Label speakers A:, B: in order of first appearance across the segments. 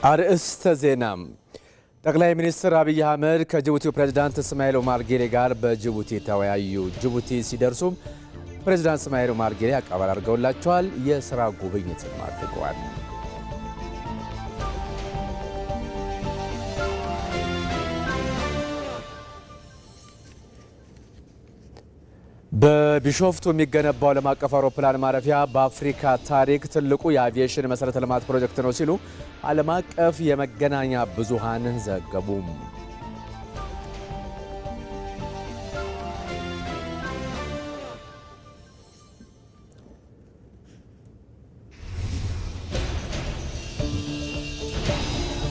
A: አርእስተ ዜና ጠቅላይ ሚኒስትር አብይ አህመድ ከጅቡቲው ፕሬዝዳንት እስማኤል ኦማር ጌሌ ጋር በጅቡቲ ተወያዩ። ጅቡቲ ሲደርሱም ፕሬዝዳንት እስማኤል ኦማር ጌሌ አቀባበል አድርገውላቸዋል። የሥራ ጉብኝትም አድርገዋል። በቢሾፍቱ የሚገነባው ዓለም አቀፍ አውሮፕላን ማረፊያ በአፍሪካ ታሪክ ትልቁ የአቪዬሽን መሠረተ ልማት ፕሮጀክት ነው ሲሉ ዓለም አቀፍ የመገናኛ ብዙሃን ዘገቡ።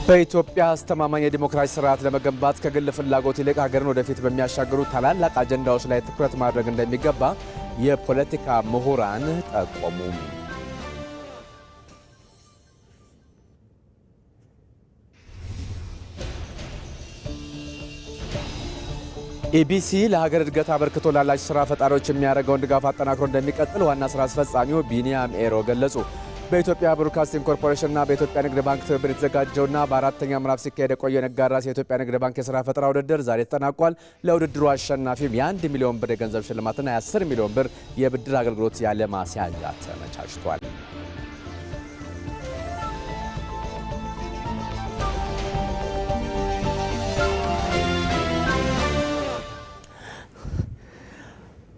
A: በኢትዮጵያ አስተማማኝ የዲሞክራሲ ስርዓት ለመገንባት ከግል ፍላጎት ይልቅ ሀገርን ወደፊት በሚያሻግሩ ታላላቅ አጀንዳዎች ላይ ትኩረት ማድረግ እንደሚገባ የፖለቲካ ምሁራን ጠቆሙ። ኢቢሲ ለሀገር እድገት አበርክቶ ላላቸው ስራ ፈጣሪዎች የሚያደርገውን ድጋፍ አጠናክሮ እንደሚቀጥል ዋና ስራ አስፈጻሚው ቢኒያም ኤሮ ገለጹ። በኢትዮጵያ ብሮድካስቲንግ ኮርፖሬሽንና በኢትዮጵያ ንግድ ባንክ ትብብር የተዘጋጀውና በአራተኛ ምዕራፍ ሲካሄድ የቆየ ነጋራስ የኢትዮጵያ ንግድ ባንክ የሥራ ፈጠራ ውድድር ዛሬ ተጠናቋል። ለውድድሩ አሸናፊም የ1 ሚሊዮን ብር የገንዘብ ሽልማትና የ10 ሚሊዮን ብር የብድር አገልግሎት ያለ ማስያዣ ተመቻችቷል።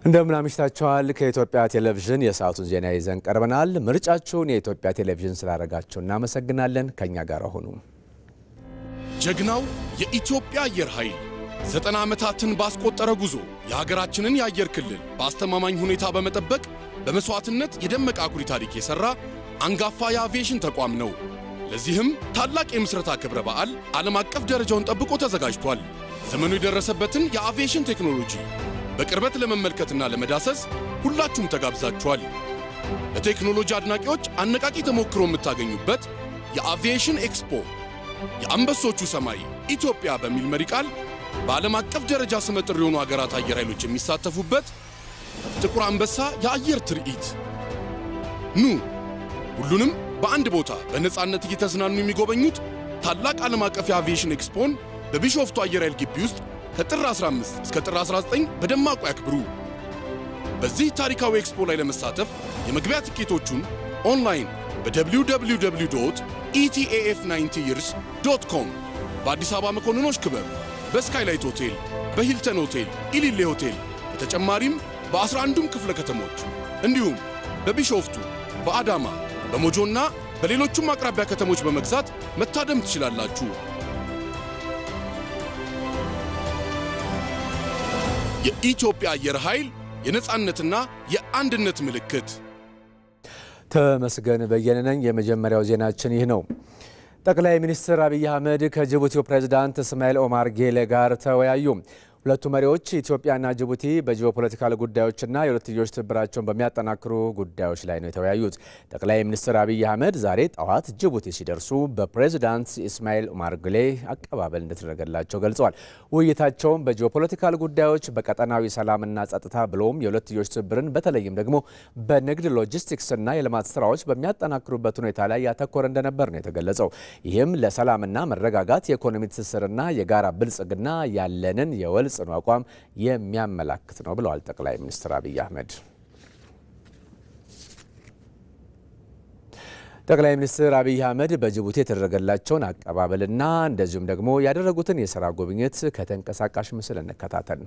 A: እንደምን አምሽታችኋል። ከኢትዮጵያ ቴሌቪዥን የሰዓቱን ዜና ይዘን ቀርበናል። ምርጫችሁን የኢትዮጵያ ቴሌቪዥን ስላደረጋችሁ እናመሰግናለን። ከኛ ጋር ሆኑ።
B: ጀግናው የኢትዮጵያ አየር ኃይል 90 ዓመታትን ባስቆጠረ ጉዞ የሀገራችንን የአየር ክልል በአስተማማኝ ሁኔታ በመጠበቅ በመስዋዕትነት የደመቀ አኩሪ ታሪክ የሰራ አንጋፋ የአቪዬሽን ተቋም ነው። ለዚህም ታላቅ የምስረታ ክብረ በዓል ዓለም አቀፍ ደረጃውን ጠብቆ ተዘጋጅቷል። ዘመኑ የደረሰበትን የአቪዬሽን ቴክኖሎጂ በቅርበት ለመመልከትና ለመዳሰስ ሁላችሁም ተጋብዛችኋል። ለቴክኖሎጂ አድናቂዎች አነቃቂ ተሞክሮ የምታገኙበት የአቪዬሽን ኤክስፖ የአንበሶቹ ሰማይ ኢትዮጵያ በሚል መሪ ቃል በዓለም አቀፍ ደረጃ ስመጥር የሆኑ ሀገራት አየር ኃይሎች የሚሳተፉበት ጥቁር አንበሳ የአየር ትርኢት። ኑ ሁሉንም በአንድ ቦታ በነፃነት እየተዝናኑ የሚጎበኙት ታላቅ ዓለም አቀፍ የአቪዬሽን ኤክስፖን በቢሾፍቱ አየር ኃይል ግቢ ውስጥ ከጥር 15 እስከ ጥር 19 በደማቁ ያክብሩ። በዚህ ታሪካዊ ኤክስፖ ላይ ለመሳተፍ የመግቢያ ትኬቶቹን ኦንላይን በwww.etaf90years.com በአዲስ አበባ መኮንኖች ክበብ፣ በስካይላይት ሆቴል፣ በሂልተን ሆቴል፣ ኢሊሌ ሆቴል በተጨማሪም በ11ዱም ክፍለ ከተሞች እንዲሁም በቢሾፍቱ፣ በአዳማ፣ በሞጆና በሌሎቹም አቅራቢያ ከተሞች በመግዛት መታደም ትችላላችሁ። የኢትዮጵያ አየር ኃይል የነጻነትና የአንድነት ምልክት።
A: ተመስገን በየነ ነኝ። የመጀመሪያው ዜናችን ይህ ነው። ጠቅላይ ሚኒስትር አብይ አህመድ ከጅቡቲው ፕሬዝዳንት እስማኤል ኦማር ጌሌ ጋር ተወያዩ። ሁለቱ መሪዎች ኢትዮጵያና ጅቡቲ በጂኦፖለቲካል ጉዳዮችና የሁለትዮሽ ትብብራቸውን በሚያጠናክሩ ጉዳዮች ላይ ነው የተወያዩት። ጠቅላይ ሚኒስትር አብይ አህመድ ዛሬ ጠዋት ጅቡቲ ሲደርሱ በፕሬዝዳንት እስማኤል ኦማር ጌሌ አቀባበል እንደተደረገላቸው ገልጸዋል። ውይይታቸውም በጂኦፖለቲካል ጉዳዮች፣ በቀጠናዊ ሰላምና ጸጥታ ብሎም የሁለትዮሽ ትብብርን በተለይም ደግሞ በንግድ ሎጂስቲክስና የልማት ስራዎች በሚያጠናክሩበት ሁኔታ ላይ ያተኮረ እንደነበር ነው የተገለጸው። ይህም ለሰላምና መረጋጋት፣ የኢኮኖሚ ትስስርና የጋራ ብልጽግና ያለንን የወል ጽኑ አቋም የሚያመላክት ነው ብለዋል ጠቅላይ ሚኒስትር አብይ አህመድ። ጠቅላይ ሚኒስትር አብይ አህመድ በጅቡቲ የተደረገላቸውን አቀባበልና እንደዚሁም ደግሞ ያደረጉትን የሥራ ጉብኝት ከተንቀሳቃሽ ምስል እንከታተል።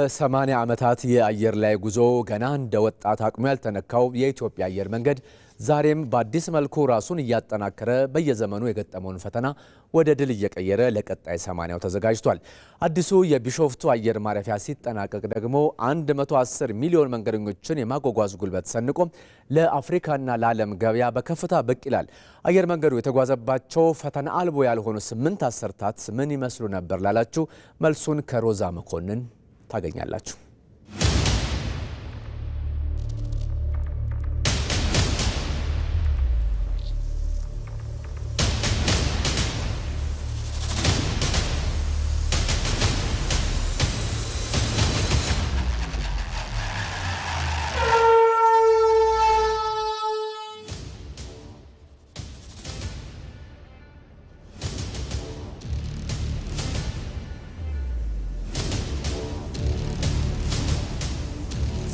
A: በ80 ዓመታት የአየር ላይ ጉዞ ገና እንደ ወጣት አቅሙ ያልተነካው የኢትዮጵያ አየር መንገድ ዛሬም በአዲስ መልኩ ራሱን እያጠናከረ በየዘመኑ የገጠመውን ፈተና ወደ ድል እየቀየረ ለቀጣይ 80ው ተዘጋጅቷል። አዲሱ የቢሾፍቱ አየር ማረፊያ ሲጠናቀቅ ደግሞ 110 ሚሊዮን መንገደኞችን የማጓጓዝ ጉልበት ሰንቆ ለአፍሪካና ለዓለም ገበያ በከፍታ ብቅ ይላል። አየር መንገዱ የተጓዘባቸው ፈተና አልቦ ያልሆኑ 8 አስርታት ምን ይመስሉ ነበር ላላችሁ መልሱን ከሮዛ መኮንን ታገኛላችሁ።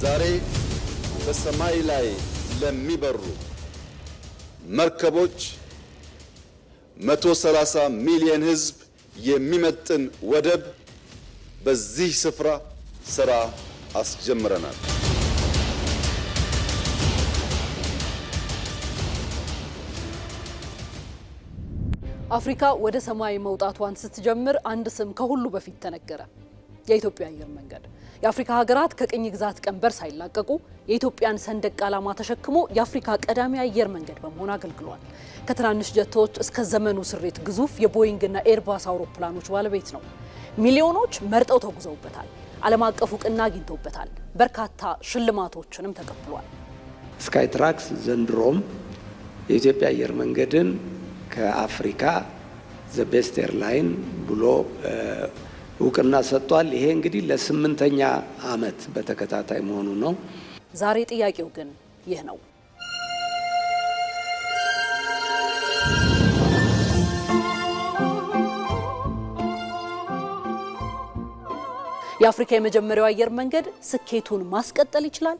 C: ዛሬ በሰማይ ላይ ለሚበሩ መርከቦች 130 ሚሊዮን ሕዝብ የሚመጥን ወደብ በዚህ ስፍራ ስራ አስጀምረናል።
D: አፍሪካ ወደ ሰማይ መውጣቷን ስትጀምር አንድ ስም ከሁሉ በፊት ተነገረ። የኢትዮጵያ አየር መንገድ የአፍሪካ ሀገራት ከቅኝ ግዛት ቀንበር ሳይላቀቁ የኢትዮጵያን ሰንደቅ ዓላማ ተሸክሞ የአፍሪካ ቀዳሚ አየር መንገድ በመሆን አገልግሏል። ከትናንሽ ጀቶች እስከ ዘመኑ ስሬት ግዙፍ የቦይንግ እና ኤርባስ አውሮፕላኖች ባለቤት ነው። ሚሊዮኖች መርጠው ተጉዘውበታል። ዓለም አቀፍ እውቅና አግኝተውበታል። በርካታ ሽልማቶችንም ተቀብሏል።
E: ስካይትራክስ ዘንድሮም የኢትዮጵያ አየር መንገድን ከአፍሪካ ዘ ቤስት ኤርላይን ብሎ እውቅና ሰጥቷል። ይሄ እንግዲህ ለ8ኛ ዓመት በተከታታይ መሆኑ ነው።
D: ዛሬ ጥያቄው ግን ይህ ነው። የአፍሪካ የመጀመሪያው አየር መንገድ ስኬቱን ማስቀጠል ይችላል?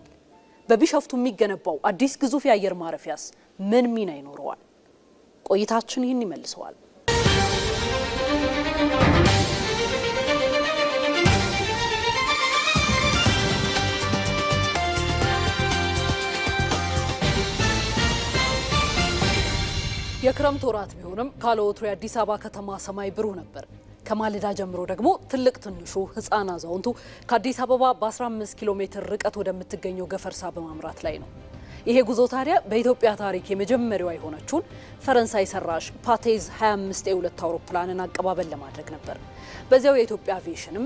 D: በቢሾፍቱ የሚገነባው አዲስ ግዙፍ የአየር ማረፊያስ ምን ሚና ይኖረዋል? ቆይታችን ይህን ይመልሰዋል። የክረምት ወራት ቢሆንም ካለወትሮ የአዲስ አበባ ከተማ ሰማይ ብሩህ ነበር። ከማለዳ ጀምሮ ደግሞ ትልቅ ትንሹ ሕፃን አዛውንቱ ከአዲስ አበባ በ15 ኪሎ ሜትር ርቀት ወደምትገኘው ገፈርሳ በማምራት ላይ ነው። ይሄ ጉዞ ታዲያ በኢትዮጵያ ታሪክ የመጀመሪያዋ የሆነችውን ፈረንሳይ ሰራሽ ፓቴዝ 25 A2 አውሮፕላንን አቀባበል ለማድረግ ነበር። በዚያው የኢትዮጵያ አቪዬሽንም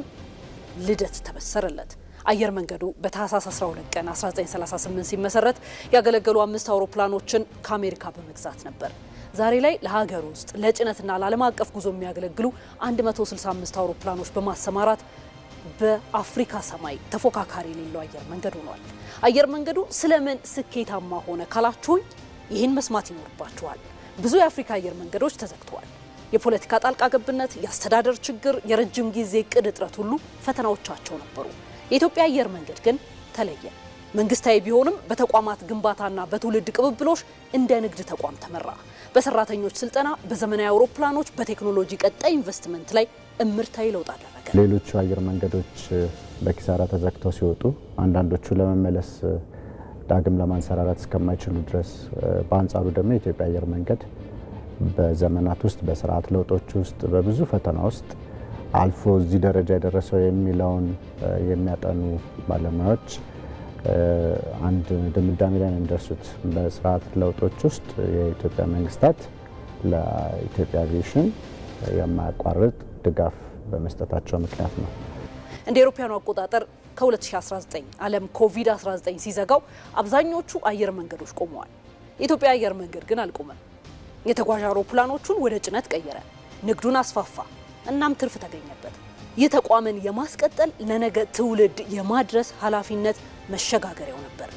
D: ልደት ተበሰረለት። አየር መንገዱ በታህሳስ 12 ቀን 1938 ሲመሰረት ያገለገሉ 5 አውሮፕላኖችን ከአሜሪካ በመግዛት ነበር። ዛሬ ላይ ለሀገር ውስጥ ለጭነትና ለዓለም አቀፍ ጉዞ የሚያገለግሉ 165 አውሮፕላኖች በማሰማራት በአፍሪካ ሰማይ ተፎካካሪ የሌለው አየር መንገድ ሆኗል። አየር መንገዱ ስለምን ስኬታማ ሆነ ካላችሁኝ ይህን መስማት ይኖርባችኋል። ብዙ የአፍሪካ አየር መንገዶች ተዘግተዋል። የፖለቲካ ጣልቃ ገብነት፣ የአስተዳደር ችግር፣ የረጅም ጊዜ እቅድ እጥረት ሁሉ ፈተናዎቻቸው ነበሩ። የኢትዮጵያ አየር መንገድ ግን ተለየ። መንግስታዊ ቢሆንም በተቋማት ግንባታና በትውልድ ቅብብሎሽ እንደ ንግድ ተቋም ተመራ። በሰራተኞች ስልጠና፣ በዘመናዊ አውሮፕላኖች፣ በቴክኖሎጂ ቀጣይ ኢንቨስትመንት ላይ እምርታዊ ለውጥ አደረገ።
F: ሌሎቹ አየር መንገዶች በኪሳራ ተዘግተው ሲወጡ አንዳንዶቹ ለመመለስ ዳግም ለማንሰራራት እስከማይችሉ ድረስ፣ በአንጻሩ ደግሞ የኢትዮጵያ አየር መንገድ በዘመናት ውስጥ በስርዓት ለውጦች ውስጥ በብዙ ፈተና ውስጥ አልፎ እዚህ ደረጃ የደረሰው የሚለውን የሚያጠኑ ባለሙያዎች አንድ ድምዳሜ ላይ ነው የሚደርሱት። በስርዓት ለውጦች ውስጥ የኢትዮጵያ መንግስታት ለኢትዮጵያ አቪዬሽን የማያቋርጥ ድጋፍ በመስጠታቸው ምክንያት ነው።
D: እንደ አውሮፓውያኑ አቆጣጠር ከ2019 ዓለም ኮቪድ-19 ሲዘጋው አብዛኞቹ አየር መንገዶች ቆመዋል። የኢትዮጵያ አየር መንገድ ግን አልቆመም። የተጓዥ አውሮፕላኖቹን ወደ ጭነት ቀየረ፣ ንግዱን አስፋፋ፣ እናም ትርፍ ተገኘበት። ይህ ተቋምን የማስቀጠል ለነገ ትውልድ የማድረስ ኃላፊነት መሸጋገሪያው ነበር።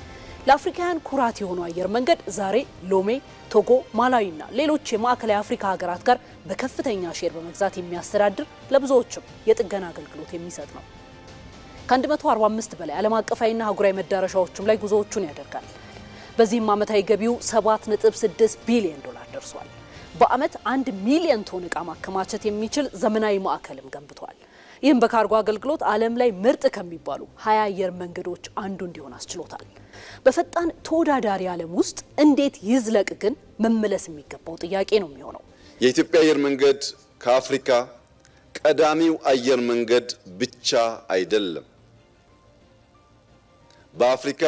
D: ለአፍሪካውያን ኩራት የሆነው አየር መንገድ ዛሬ ሎሜ፣ ቶጎ፣ ማላዊና ሌሎች የማዕከላዊ አፍሪካ ሀገራት ጋር በከፍተኛ ሼር በመግዛት የሚያስተዳድር ለብዙዎችም የጥገና አገልግሎት የሚሰጥ ነው። ከ145 በላይ ዓለም አቀፋዊና አህጉራዊ መዳረሻዎችም ላይ ጉዞዎቹን ያደርጋል። በዚህም ዓመታዊ ገቢው 7.6 ቢሊዮን ዶላር ደርሷል። በዓመት 1 ሚሊዮን ቶን ዕቃ ማከማቸት የሚችል ዘመናዊ ማዕከልም ገንብቷል። ይህም በካርጎ አገልግሎት ዓለም ላይ ምርጥ ከሚባሉ 20 አየር መንገዶች አንዱ እንዲሆን አስችሎታል። በፈጣን ተወዳዳሪ ዓለም ውስጥ እንዴት ይዝለቅ ግን መመለስ የሚገባው ጥያቄ ነው የሚሆነው።
C: የኢትዮጵያ አየር መንገድ ከአፍሪካ ቀዳሚው አየር መንገድ ብቻ አይደለም። በአፍሪካ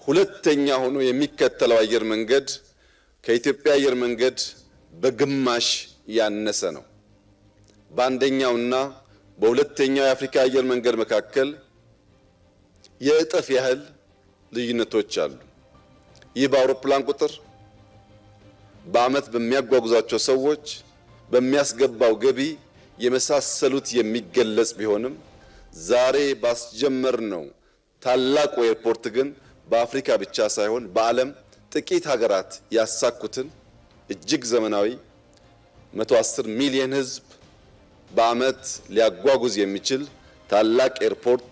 C: ሁለተኛ ሆኖ የሚከተለው አየር መንገድ ከኢትዮጵያ አየር መንገድ በግማሽ ያነሰ ነው። በአንደኛውና በሁለተኛው የአፍሪካ አየር መንገድ መካከል የእጥፍ ያህል ልዩነቶች አሉ። ይህ በአውሮፕላን ቁጥር፣ በዓመት በሚያጓጉዛቸው ሰዎች፣ በሚያስገባው ገቢ የመሳሰሉት የሚገለጽ ቢሆንም ዛሬ ባስጀመርነው ታላቁ ኤርፖርት ግን በአፍሪካ ብቻ ሳይሆን በዓለም ጥቂት ሀገራት ያሳኩትን እጅግ ዘመናዊ 110 ሚሊዮን ሕዝብ በዓመት ሊያጓጉዝ የሚችል ታላቅ ኤርፖርት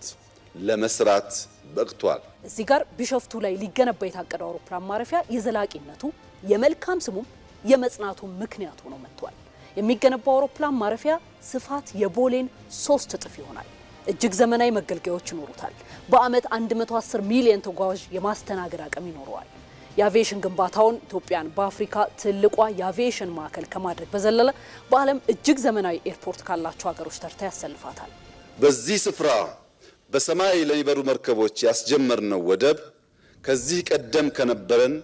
C: ለመስራት በቅቷል።
D: እዚህ ጋር ቢሾፍቱ ላይ ሊገነባ የታቀደው አውሮፕላን ማረፊያ የዘላቂነቱ የመልካም ስሙም የመጽናቱ ምክንያት ሆኖ መጥቷል። የሚገነባው አውሮፕላን ማረፊያ ስፋት የቦሌን 3 እጥፍ ይሆናል። እጅግ ዘመናዊ መገልገያዎች ይኖሩታል። በዓመት 110 ሚሊዮን ተጓዥ የማስተናገድ አቅም ይኖረዋል። የአቪዬሽን ግንባታውን ኢትዮጵያን በአፍሪካ ትልቋ የአቪዬሽን ማዕከል ከማድረግ በዘለለ በዓለም እጅግ ዘመናዊ ኤርፖርት ካላቸው ሀገሮች ተርታ ያሰልፋታል።
C: በዚህ ስፍራ በሰማይ ለሚበሩ መርከቦች ያስጀመርነው ወደብ ከዚህ ቀደም ከነበረን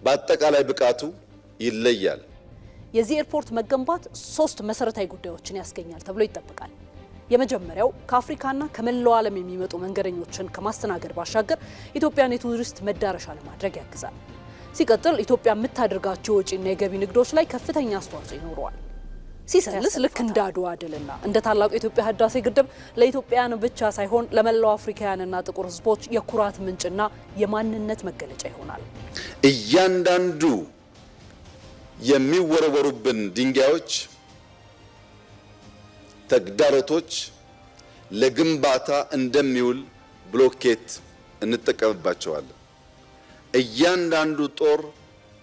C: በአጠቃላይ ብቃቱ ይለያል።
D: የዚህ ኤርፖርት መገንባት 3 መሰረታዊ ጉዳዮችን ያስገኛል ተብሎ ይጠበቃል። የመጀመሪያው ከአፍሪካና ከመላው ዓለም የሚመጡ መንገደኞችን ከማስተናገድ ባሻገር ኢትዮጵያን የቱሪስት መዳረሻ ለማድረግ ያግዛል። ሲቀጥል ኢትዮጵያ የምታደርጋቸው ወጪና የገቢ ንግዶች ላይ ከፍተኛ አስተዋጽኦ ይኖረዋል። ሲሰልስ ልክ እንደ አድዋ ድልና እንደ ታላቁ የኢትዮጵያ ህዳሴ ግድብ ለኢትዮጵያውያን ብቻ ሳይሆን ለመላው አፍሪካውያንና ጥቁር ህዝቦች የኩራት ምንጭና የማንነት መገለጫ ይሆናል።
C: እያንዳንዱ የሚወረወሩብን ድንጋዮች፣ ተግዳሮቶች ለግንባታ እንደሚውል ብሎኬት እንጠቀምባቸዋለን። እያንዳንዱ ጦር፣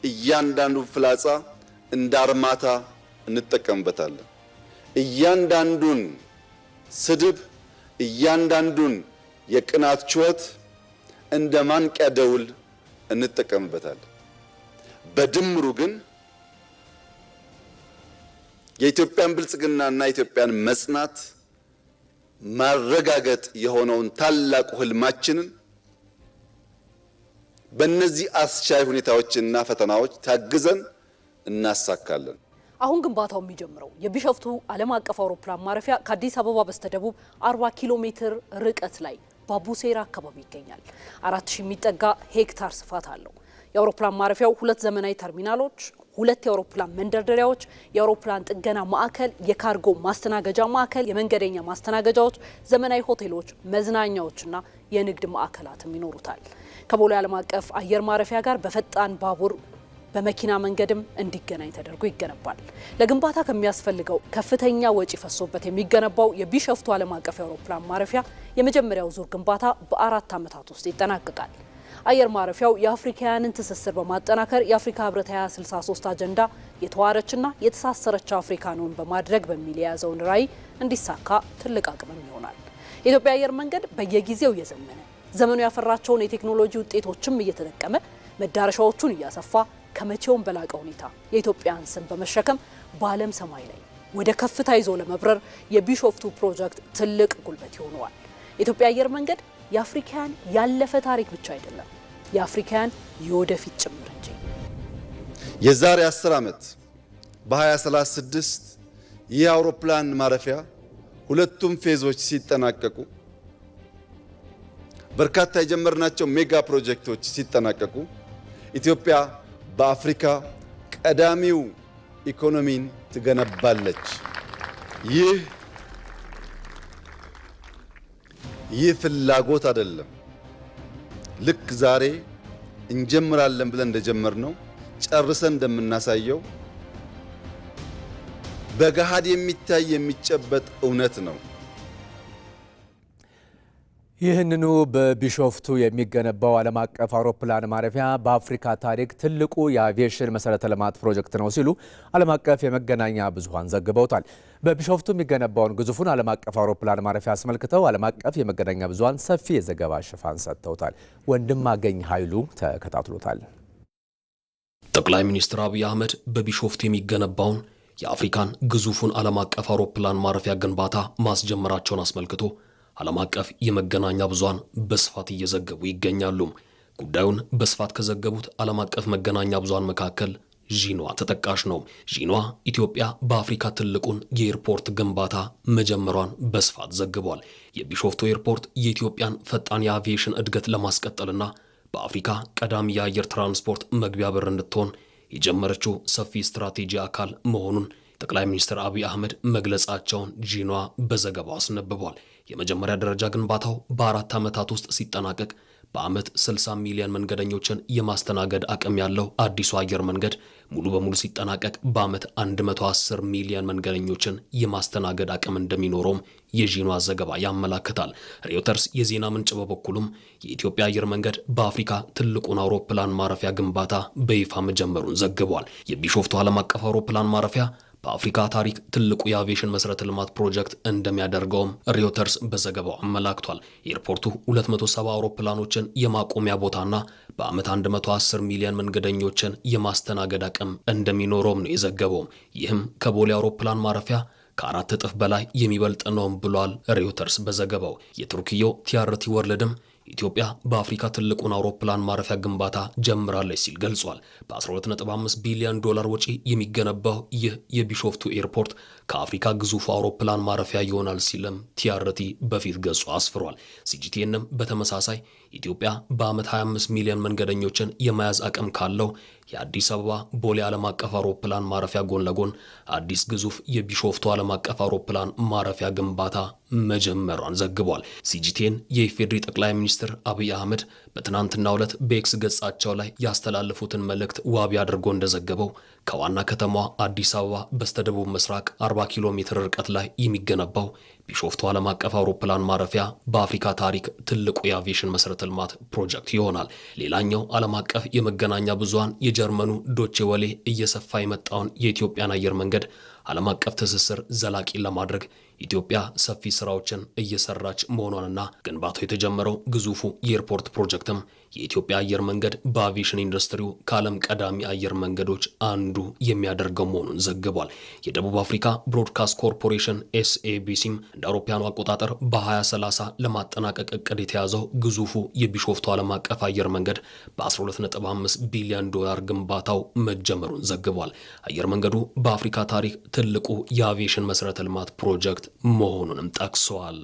C: እያንዳንዱ ፍላጻ እንደ አርማታ እንጠቀምበታለን። እያንዳንዱን ስድብ፣ እያንዳንዱን የቅናት ጩኸት እንደ ማንቂያ ደውል እንጠቀምበታለን። በድምሩ ግን የኢትዮጵያን ብልጽግናና የኢትዮጵያን መጽናት ማረጋገጥ የሆነውን ታላቁ ህልማችንን በእነዚህ አስቻይ ሁኔታዎችና ፈተናዎች ታግዘን እናሳካለን።
D: አሁን ግንባታው የሚጀምረው የቢሾፍቱ ዓለም አቀፍ አውሮፕላን ማረፊያ ከአዲስ አበባ በስተደቡብ 40 ኪሎ ሜትር ርቀት ላይ ባቡሴራ አካባቢ ይገኛል። 4000 የሚጠጋ ሄክታር ስፋት አለው። የአውሮፕላን ማረፊያው 2 ዘመናዊ ተርሚናሎች፣ 2 የአውሮፕላን መንደርደሪያዎች፣ የአውሮፕላን ጥገና ማዕከል፣ የካርጎ ማስተናገጃ ማዕከል፣ የመንገደኛ ማስተናገጃዎች፣ ዘመናዊ ሆቴሎች፣ መዝናኛዎችና የንግድ ማዕከላትም ይኖሩታል። ከቦሌ ዓለም አቀፍ አየር ማረፊያ ጋር በፈጣን ባቡር በመኪና መንገድም እንዲገናኝ ተደርጎ ይገነባል። ለግንባታ ከሚያስፈልገው ከፍተኛ ወጪ ፈሶበት የሚገነባው የቢሾፍቱ ዓለም አቀፍ የአውሮፕላን ማረፊያ የመጀመሪያው ዙር ግንባታ በ4 ዓመታት ውስጥ ይጠናቀቃል። አየር ማረፊያው የአፍሪካውያንን ትስስር በማጠናከር የአፍሪካ ህብረት 2063 አጀንዳ የተዋረችና የተሳሰረች አፍሪካን በማድረግ በሚል የያዘውን ራዕይ እንዲሳካ ትልቅ አቅምም ይሆናል። የኢትዮጵያ አየር መንገድ በየጊዜው የዘመነ ዘመኑ ያፈራቸውን የቴክኖሎጂ ውጤቶችም እየተጠቀመ መዳረሻዎቹን እያሰፋ ከመቼውም በላቀ ሁኔታ የኢትዮጵያን ስም በመሸከም በዓለም ሰማይ ላይ ወደ ከፍታ ይዞ ለመብረር የቢሾፍቱ ፕሮጀክት ትልቅ ጉልበት ይሆነዋል። የኢትዮጵያ አየር መንገድ የአፍሪካውያን ያለፈ ታሪክ ብቻ አይደለም፣ የአፍሪካውያን የወደፊት ጭምር እንጂ።
C: የዛሬ 10 ዓመት በ2036 ይህ አውሮፕላን ማረፊያ ሁለቱም ፌዞች ሲጠናቀቁ፣ በርካታ የጀመርናቸው ሜጋ ፕሮጀክቶች ሲጠናቀቁ ኢትዮጵያ በአፍሪካ ቀዳሚው ኢኮኖሚን ትገነባለች። ይህ ፍላጎት አይደለም። ልክ ዛሬ እንጀምራለን ብለን እንደጀመርነው ጨርሰን እንደምናሳየው በገሃድ የሚታይ የሚጨበጥ እውነት ነው።
A: ይህንኑ በቢሾፍቱ የሚገነባው ዓለም አቀፍ አውሮፕላን ማረፊያ በአፍሪካ ታሪክ ትልቁ የአቪዬሽን መሰረተ ልማት ፕሮጀክት ነው ሲሉ ዓለም አቀፍ የመገናኛ ብዙሃን ዘግበውታል። በቢሾፍቱ የሚገነባውን ግዙፉን ዓለም አቀፍ አውሮፕላን ማረፊያ አስመልክተው ዓለም አቀፍ የመገናኛ ብዙሃን ሰፊ የዘገባ ሽፋን ሰጥተውታል። ወንድማገኝ ኃይሉ ተከታትሎታል።
G: ጠቅላይ ሚኒስትር አብይ አህመድ በቢሾፍቱ የሚገነባውን የአፍሪካን ግዙፉን ዓለም አቀፍ አውሮፕላን ማረፊያ ግንባታ ማስጀመራቸውን አስመልክቶ ዓለም አቀፍ የመገናኛ ብዙሃን በስፋት እየዘገቡ ይገኛሉ። ጉዳዩን በስፋት ከዘገቡት ዓለም አቀፍ መገናኛ ብዙሃን መካከል ዢንዋ ተጠቃሽ ነው። ዢንዋ ኢትዮጵያ በአፍሪካ ትልቁን የኤርፖርት ግንባታ መጀመሯን በስፋት ዘግቧል። የቢሾፍቱ ኤርፖርት የኢትዮጵያን ፈጣን የአቪዬሽን እድገት ለማስቀጠልና በአፍሪካ ቀዳሚ የአየር ትራንስፖርት መግቢያ በር እንድትሆን የጀመረችው ሰፊ ስትራቴጂ አካል መሆኑን ጠቅላይ ሚኒስትር አብይ አህመድ መግለጻቸውን ዢንዋ በዘገባው አስነብቧል። የመጀመሪያ ደረጃ ግንባታው በ4 ዓመታት ውስጥ ሲጠናቀቅ በዓመት 60 ሚሊዮን መንገደኞችን የማስተናገድ አቅም ያለው አዲሱ አየር መንገድ ሙሉ በሙሉ ሲጠናቀቅ በዓመት 110 ሚሊዮን መንገደኞችን የማስተናገድ አቅም እንደሚኖረውም የዢንዋ ዘገባ ያመላክታል። ሬውተርስ የዜና ምንጭ በበኩሉም የኢትዮጵያ አየር መንገድ በአፍሪካ ትልቁን አውሮፕላን ማረፊያ ግንባታ በይፋ መጀመሩን ዘግቧል። የቢሾፍቱ ዓለም አቀፍ አውሮፕላን ማረፊያ በአፍሪካ ታሪክ ትልቁ የአቪዬሽን መሰረተ ልማት ፕሮጀክት እንደሚያደርገውም ሬውተርስ በዘገባው አመላክቷል። ኤርፖርቱ 270 አውሮፕላኖችን የማቆሚያ ቦታና በዓመት 110 ሚሊዮን መንገደኞችን የማስተናገድ አቅም እንደሚኖረውም ነው የዘገበው። ይህም ከቦሌ አውሮፕላን ማረፊያ ከ4 እጥፍ በላይ የሚበልጥ ነውም ብሏል ሬውተርስ በዘገባው። የቱርክዮ ቲአርቲ ወርልድም ኢትዮጵያ በአፍሪካ ትልቁን አውሮፕላን ማረፊያ ግንባታ ጀምራለች ሲል ገልጿል። በ12.5 ቢሊዮን ዶላር ወጪ የሚገነባው ይህ የቢሾፍቱ ኤርፖርት ከአፍሪካ ግዙፉ አውሮፕላን ማረፊያ ይሆናል ሲልም ቲአርቲ በፊት ገጹ አስፍሯል። ሲጂቲኤንም በተመሳሳይ ኢትዮጵያ በዓመት 25 ሚሊዮን መንገደኞችን የመያዝ አቅም ካለው የአዲስ አበባ ቦሌ ዓለም አቀፍ አውሮፕላን ማረፊያ ጎን ለጎን አዲስ ግዙፍ የቢሾፍቱ ዓለም አቀፍ አውሮፕላን ማረፊያ ግንባታ መጀመሯን ዘግቧል። ሲጂቲኤን የኢፌዴሪ ጠቅላይ ሚኒስትር አብይ አህመድ በትናንትናው ዕለት በኤክስ ገጻቸው ላይ ያስተላለፉትን መልእክት ዋቢ አድርጎ እንደዘገበው ከዋና ከተማዋ አዲስ አበባ በስተደቡብ ምስራቅ 40 ኪሎ ሜትር ርቀት ላይ የሚገነባው ቢሾፍቱ ዓለም አቀፍ አውሮፕላን ማረፊያ በአፍሪካ ታሪክ ትልቁ የአቪዬሽን መሰረተ ልማት ፕሮጀክት ይሆናል። ሌላኛው ዓለም አቀፍ የመገናኛ ብዙሃን የጀርመኑ ዶቼ ዌለ እየሰፋ የመጣውን የኢትዮጵያን አየር መንገድ ዓለም አቀፍ ትስስር ዘላቂ ለማድረግ ኢትዮጵያ ሰፊ ስራዎችን እየሰራች መሆኗንና ግንባታው የተጀመረው ግዙፉ የኤርፖርት ፕሮጀክትም የኢትዮጵያ አየር መንገድ በአቪዬሽን ኢንዱስትሪው ከዓለም ቀዳሚ አየር መንገዶች አንዱ የሚያደርገው መሆኑን ዘግቧል። የደቡብ አፍሪካ ብሮድካስት ኮርፖሬሽን ኤስኤቢሲም እንደ አውሮፓውያኑ አቆጣጠር በ2030 ለማጠናቀቅ እቅድ የተያዘው ግዙፉ የቢሾፍቱ ዓለም አቀፍ አየር መንገድ በ12.5 ቢሊዮን ዶላር ግንባታው መጀመሩን ዘግቧል። አየር መንገዱ በአፍሪካ ታሪክ ትልቁ የአቪዬሽን መሰረተ ልማት ፕሮጀክት መሆኑንም ጠቅሷል።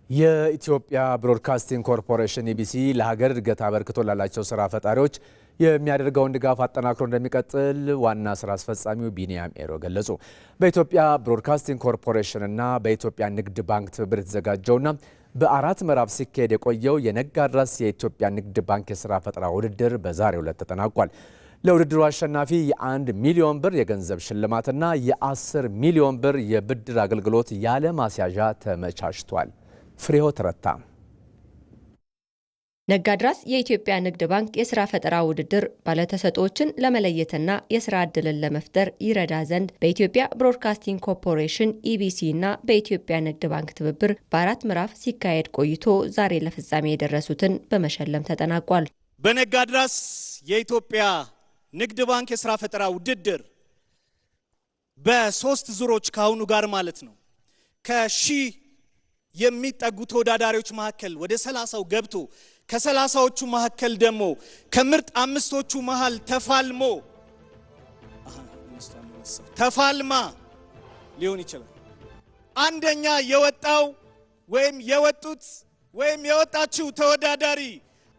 A: የኢትዮጵያ ብሮድካስቲንግ ኮርፖሬሽን ኢቢሲ ለሀገር እድገት አበርክቶ ላላቸው ስራ ፈጣሪዎች የሚያደርገውን ድጋፍ አጠናክሮ እንደሚቀጥል ዋና ስራ አስፈጻሚው ቢኒያም ኤሮ ገለጹ። በኢትዮጵያ ብሮድካስቲንግ ኮርፖሬሽንና በኢትዮጵያ ንግድ ባንክ ትብብር የተዘጋጀውና በ4 ምዕራፍ ሲካሄድ የቆየው የነጋድራስ የኢትዮጵያ ንግድ ባንክ የስራ ፈጠራ ውድድር በዛሬው ዕለት ተጠናቋል። ለውድድሩ አሸናፊ የ1 ሚሊዮን ብር የገንዘብ ሽልማትና የ10 ሚሊዮን ብር የብድር አገልግሎት ያለ ማስያዣ ተመቻችቷል። ፍሬው ተረታ።
H: ነጋድራስ የኢትዮጵያ ንግድ ባንክ የስራ ፈጠራ ውድድር ባለተሰጥኦዎችን ለመለየትና የስራ ዕድልን ለመፍጠር ይረዳ ዘንድ በኢትዮጵያ ብሮድካስቲንግ ኮርፖሬሽን ኢቢሲ እና በኢትዮጵያ ንግድ ባንክ ትብብር በ4 ምዕራፍ ሲካሄድ ቆይቶ ዛሬ ለፍጻሜ የደረሱትን በመሸለም ተጠናቋል።
I: በነጋድራስ የኢትዮጵያ ንግድ ባንክ የስራ ፈጠራ ውድድር በ3 ዙሮች ካሁኑ ጋር ማለት ነው ከሺህ የሚጠጉ ተወዳዳሪዎች መካከል ወደ 30ው ገብቶ ከ30ዎቹ መካከል ደግሞ ከምርጥ 5ቶቹ መሃል ተፋልማ ሊሆን ይችላል አንደኛ የወጣው ወይም የወጡት ወይም የወጣችው ተወዳዳሪ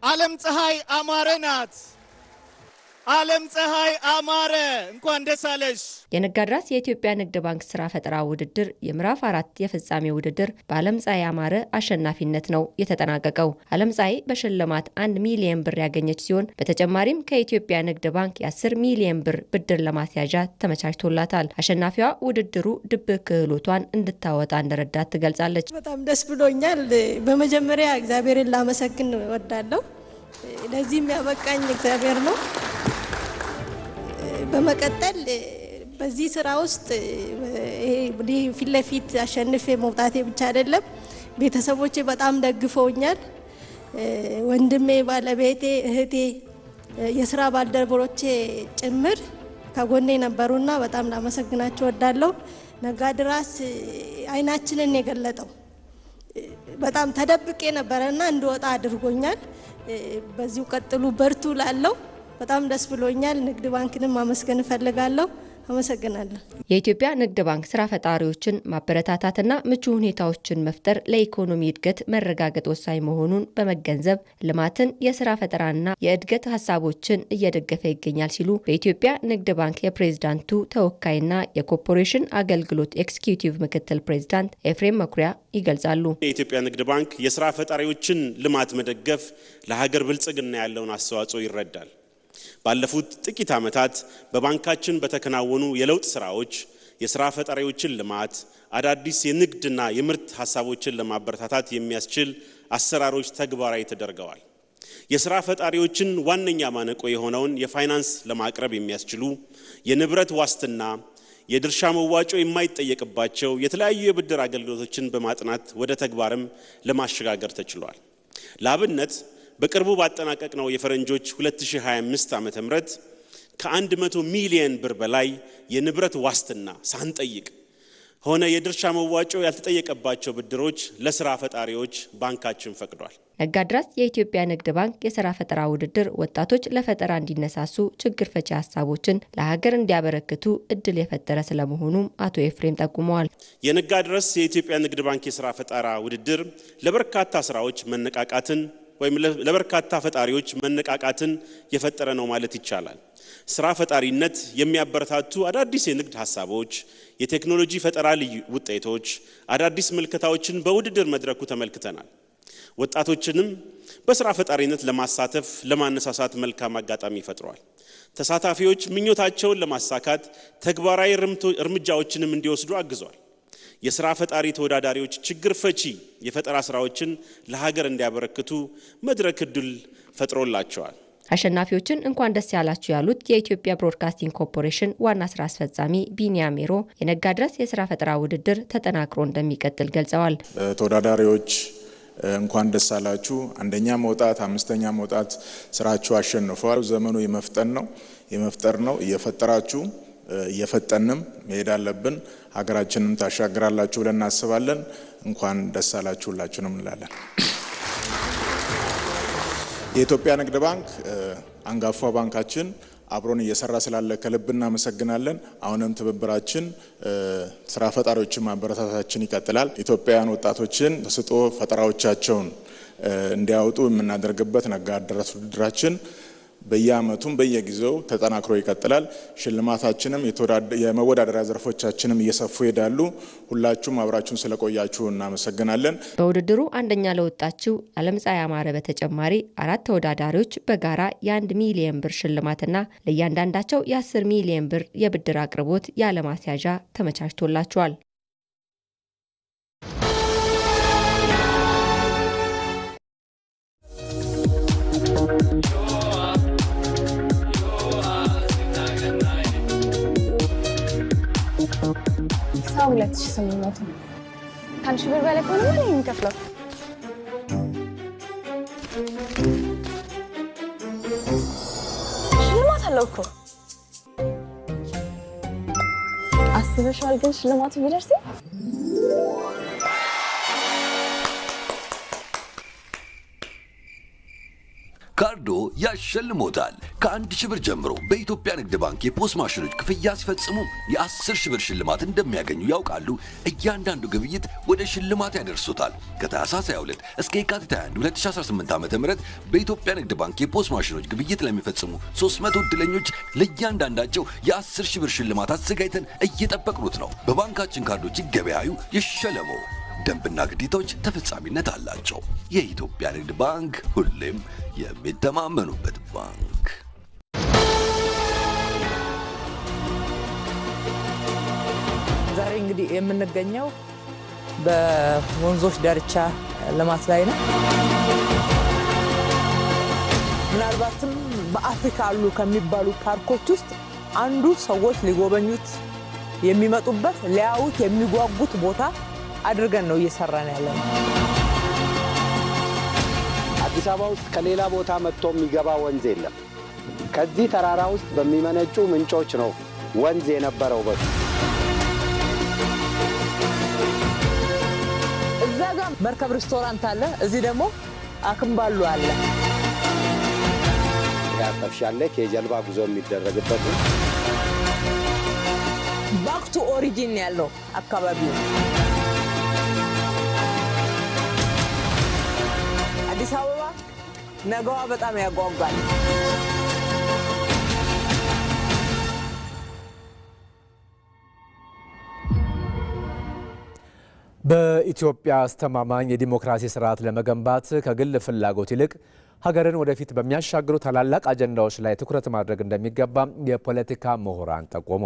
I: ዓለም ፀሐይ አማረ ናት። ዓለም ፀሐይ አማረ እንኳን ደስ አለሽ።
H: የነጋድራስ የኢትዮጵያ ንግድ ባንክ ስራ ፈጠራ ውድድር የምዕራፍ 4 የፍጻሜ ውድድር በዓለም ፀሐይ አማረ አሸናፊነት ነው የተጠናቀቀው። ዓለም ፀሐይ በሽልማት 1 ሚሊዮን ብር ያገኘች ሲሆን በተጨማሪም ከኢትዮጵያ ንግድ ባንክ የ10 ሚሊዮን ብር ብድር ለማስያዣ ተመቻችቶላታል። አሸናፊዋ ውድድሩ ድብቅ ክህሎቷን እንድታወጣ እንደረዳት ትገልጻለች።
J: በጣም ደስ ብሎኛል። በመጀመሪያ እግዚአብሔርን ላመሰግን እወዳለሁ። ለዚህም ያበቃኝ እግዚአብሔር ነው። በመቀጠል በዚህ ስራ ውስጥ ፊት ለፊት አሸንፌ መውጣቴ ብቻ አይደለም፣ ቤተሰቦቼ በጣም ደግፈውኛል። ወንድሜ፣ ባለቤቴ፣ እህቴ፣ የስራ ባልደረቦቼ ጭምር ከጎኔ ነበሩና በጣም ላመሰግናቸው እወዳለሁ። ነጋድራስ አይናችንን የገለጠው በጣም ተደብቄ ነበረና እንድወጣ አድርጎኛል። በዚሁ ቀጥሉ፣ በርቱ ላለው በጣም ደስ ብሎኛል። ንግድ ባንክንም ማመስገን እፈልጋለሁ። አመሰግናለሁ።
H: የኢትዮጵያ ንግድ ባንክ ስራ ፈጣሪዎችን ማበረታታትና ምቹ ሁኔታዎችን መፍጠር ለኢኮኖሚ እድገት መረጋገጥ ወሳኝ መሆኑን በመገንዘብ ልማትን፣ የስራ ፈጠራና የእድገት ሀሳቦችን እየደገፈ ይገኛል ሲሉ በኢትዮጵያ ንግድ ባንክ የፕሬዝዳንቱ ተወካይና የኮርፖሬሽን አገልግሎት ኤክስኪዩቲቭ ምክትል ፕሬዝዳንት ኤፍሬም መኩሪያ ይገልጻሉ።
K: የኢትዮጵያ ንግድ ባንክ የስራ ፈጣሪዎችን ልማት መደገፍ ለሀገር ብልጽግና ያለውን አስተዋጽኦ ይረዳል። ባለፉት ጥቂት ዓመታት በባንካችን በተከናወኑ የለውጥ ስራዎች የስራ ፈጣሪዎችን ልማት፣ አዳዲስ የንግድና የምርት ሀሳቦችን ለማበረታታት የሚያስችል አሰራሮች ተግባራዊ ተደርገዋል። የስራ ፈጣሪዎችን ዋነኛ ማነቆ የሆነውን የፋይናንስ ለማቅረብ የሚያስችሉ የንብረት ዋስትና፣ የድርሻ መዋጮ የማይጠየቅባቸው የተለያዩ የብድር አገልግሎቶችን በማጥናት ወደ ተግባርም ለማሸጋገር ተችሏል። ለአብነት በቅርቡ ባጠናቀቅነው የፈረንጆች 2025 ዓመተ ምህረት ከ100 ሚሊዮን ብር በላይ የንብረት ዋስትና ሳንጠይቅ ሆነ የድርሻ መዋጮ ያልተጠየቀባቸው ብድሮች ለስራ ፈጣሪዎች ባንካችን ፈቅዷል።
H: ነጋድራስ የኢትዮጵያ ንግድ ባንክ የስራ ፈጠራ ውድድር ወጣቶች ለፈጠራ እንዲነሳሱ ችግር ፈቺ ሀሳቦችን ለሀገር እንዲያበረክቱ እድል የፈጠረ ስለመሆኑም አቶ ኤፍሬም ጠቁመዋል።
K: የነጋድራስ የኢትዮጵያ ንግድ ባንክ የስራ ፈጠራ ውድድር ለበርካታ ስራዎች መነቃቃትን ወይም ለበርካታ ፈጣሪዎች መነቃቃትን የፈጠረ ነው ማለት ይቻላል። ስራ ፈጣሪነት የሚያበረታቱ አዳዲስ የንግድ ሀሳቦች፣ የቴክኖሎጂ ፈጠራ ልዩ ውጤቶች፣ አዳዲስ ምልከታዎችን በውድድር መድረኩ ተመልክተናል። ወጣቶችንም በስራ ፈጣሪነት ለማሳተፍ ለማነሳሳት መልካም አጋጣሚ ፈጥሯል። ተሳታፊዎች ምኞታቸውን ለማሳካት ተግባራዊ እርምጃዎችንም እንዲወስዱ አግዟል። የስራ ፈጣሪ ተወዳዳሪዎች ችግር ፈቺ የፈጠራ ስራዎችን ለሀገር እንዲያበረክቱ መድረክ እድል ፈጥሮላቸዋል።
H: አሸናፊዎችን እንኳን ደስ ያላችሁ ያሉት የኢትዮጵያ ብሮድካስቲንግ ኮርፖሬሽን ዋና ስራ አስፈጻሚ ቢኒያም ሜሮ የነጋድራስ የስራ ፈጠራ ውድድር ተጠናክሮ እንደሚቀጥል ገልጸዋል።
L: ተወዳዳሪዎች እንኳን ደስ አላችሁ። አንደኛ መውጣት፣ አምስተኛ መውጣት ስራችሁ አሸንፏል። ዘመኑ የመፍጠር ነው። እየፈጠራችሁ እየፈጠንም መሄድ አለብን። ሀገራችንን ታሻግራላችሁ ብለን እናስባለን። እንኳን ደስ አላችሁ ሁላችሁንም እንላለን። የኢትዮጵያ ንግድ ባንክ አንጋፋ ባንካችን አብሮን እየሰራ ስላለ ከልብ እናመሰግናለን። አሁንም ትብብራችን ስራ ፈጣሪዎችን ማበረታታችን ይቀጥላል። ኢትዮጵያውያን ወጣቶችን ተሰጥኦ ፈጠራዎቻቸውን እንዲያወጡ የምናደርግበት ነጋድራስ ውድድራችን በየአመቱም በየጊዜው ተጠናክሮ ይቀጥላል። ሽልማታችንም የመወዳደሪያ ዘርፎቻችንም እየሰፉ ይሄዳሉ። ሁላችሁም አብራችሁን ስለቆያችሁ እናመሰግናለን።
H: በውድድሩ አንደኛ ለወጣችው ዓለም ፀሐይ አማረ በተጨማሪ 4 ተወዳዳሪዎች በጋራ የ1 ሚሊዮን ብር ሽልማትና ለእያንዳንዳቸው የ10 ሚሊዮን ብር የብድር አቅርቦት ያለማስያዣ ተመቻችቶላቸዋል።
M: ሰው 2800 ከአንድ ሺህ ብር በላይ ከሆነ ማለት ነው የሚከፍለው። ሽልማት አለው እኮ አስበሽዋል? ግን ሽልማቱ ቢደርስ
N: ካርዶ ያሸልሞታል። ከ1000 ብር ጀምሮ በኢትዮጵያ ንግድ ባንክ የፖስ ማሽኖች ክፍያ ሲፈጽሙ የ10,000 ብር ሽልማት እንደሚያገኙ ያውቃሉ? እያንዳንዱ ግብይት ወደ ሽልማት ያደርሱታል። ከታህሳስ 22 እስከ የካቲት 21 2018 ዓ.ም በኢትዮጵያ ንግድ ባንክ የፖስ ማሽኖች ግብይት ለሚፈጽሙ 300 ዕድለኞች ለእያንዳንዳቸው የ10,000 ብር ሽልማት አዘጋጅተን እየጠበቅኑት ነው። በባንካችን ካርዶች ይገበያዩ፣ ይሸለሙ። ደንብና ግዴታዎች ተፈጻሚነት አላቸው። የኢትዮጵያ ንግድ ባንክ ሁሌም የሚተማመኑበት ባንክ።
O: ዛሬ እንግዲህ የምንገኘው በወንዞች ዳርቻ ልማት ላይ ነው። ምናልባትም በአፍሪካ አሉ ከሚባሉ ፓርኮች ውስጥ አንዱ ሰዎች ሊጎበኙት የሚመጡበት ሊያዩት የሚጓጉት ቦታ አድርገን ነው እየሰራን ያለነው።
E: አዲስ አበባ ውስጥ ከሌላ ቦታ መጥቶ የሚገባ ወንዝ የለም። ከዚህ ተራራ ውስጥ በሚመነጩ ምንጮች ነው ወንዝ የነበረው።
O: እዛ ጋር መርከብ ሬስቶራንት አለ፣ እዚህ ደግሞ አክምባሉ አለ።
E: ያፈሻለ ከጀልባ ጉዞ የሚደረግበት
O: ባክ ቱ ኦሪጂን ያለው አካባቢው አዲስ አበባ ነገዋ በጣም ያጓጓል።
A: በኢትዮጵያ አስተማማኝ የዲሞክራሲ ስርዓት ለመገንባት ከግል ፍላጎት ይልቅ ሀገርን ወደፊት በሚያሻግሩ ታላላቅ አጀንዳዎች ላይ ትኩረት ማድረግ እንደሚገባ የፖለቲካ ምሁራን ጠቆሙ።